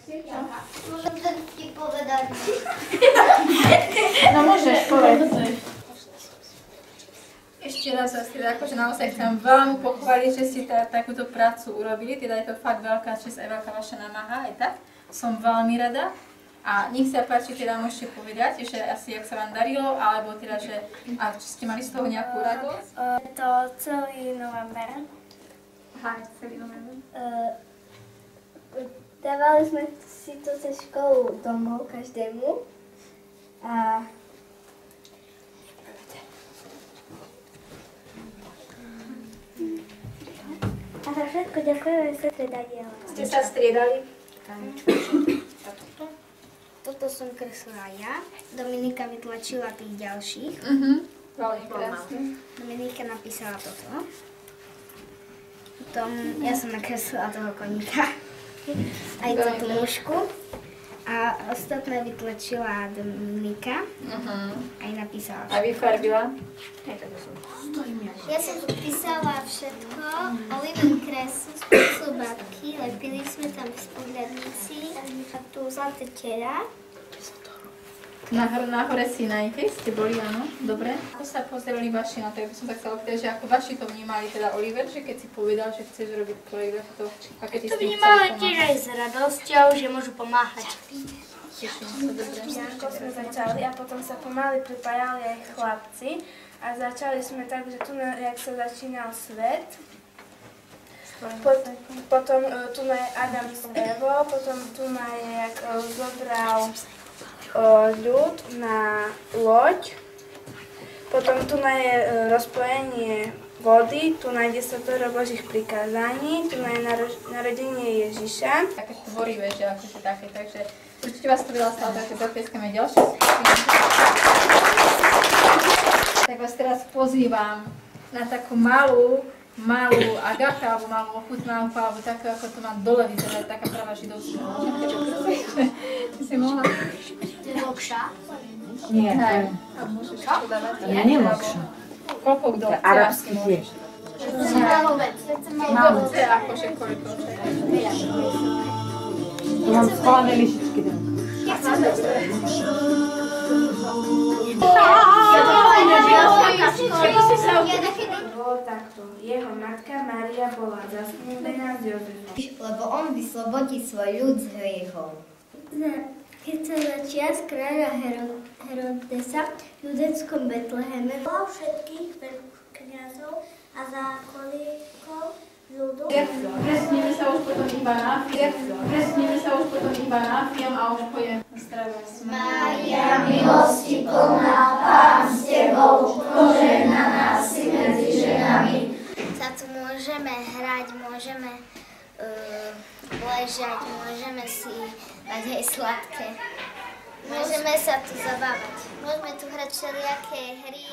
Môžem to ti povedať. No môžeš povedať. Ešte raz vás teda akože naozaj chcem veľmi pochváliť, že ste takúto prácu urobili, teda je to fakt veľká česť aj veľká vaša námaha, aj tak. Som veľmi rada. A nech sa páči, teda môžete povedať, že asi jak sa vám darilo, alebo teda, že a či ste mali z toho nejakú radosť? To celý november. Aha, celý november. Dávali sme si to cez školu domov každému. A za všetko ďakujeme sestre Daniela. Ste sa striedali? Toto som kreslila ja. Dominika vytlačila tých ďalších. Veľmi krásne. Dominika napísala toto. Potom ja som nakreslila toho koníka. Aj túto mužku. A ostatné vytlačila Dominika. Aj napísala. A vyfarbila? Ja som tu písala všetko. Oliver kresl, spôsob babky. Lepili sme tam spogľadníci. A tu zlaté tela. Na hore Sinaj, keď ste boli, áno, dobre. Ako sa pozerali vaši na to, ja by som tak chcela opýtať, že ako vaši to vnímali, teda Oliver, že keď si povedal, že chceš robiť projekt, ako to, aké ty s tým chceli pomáhať? Tiež aj s radosťou, že môžu pomáhať. Teším sa, dobre. Ako sme začali a potom sa pomaly pripájali aj chlapci a začali sme tak, že tu, jak sa začínal svet, potom tu je Adam s Evo, potom tu je, jak zobral ľud na loď, potom tu je rozpojenie vody, tu je 10 Božích prikázaní, tu je narodenie Ježiša. Také tvorivé, že akože také, takže určite vás to veľa stalo, takže zatlieskame ďalšie skupiny. Tak vás teraz pozývam na takú malú agape, alebo malú ochutnávku, alebo takú, ako to má dole vyzerať, taká pravá židovská. Ty si mohla? To je lokša? Nie, A môžeš to dávať? ja nemôžem. Koľko kto? Arabský tiež. Kto chce akože koľko? Tu mám schované lyžičky. Bolo takto. Jeho matka Mária bola zasnúbená s Jozefom. Lebo on vyslobodí svoj ľud z hriechov. Keď sa začias kráľa Herodesa v judeckom Betleheme volal všetkých veľkňazov a zákonníkov ľudu. Presníme sa už potom iba na film a už pojem. Zdravá som. Mária, milosti plná, Pán s tebou, požehnaná si medzi ženami. Sa tu môžeme hrať, môžeme ležať, môžeme si dať aj sladké. Môžeme sa tu zabávať. Môžeme tu hrať všelijaké hry.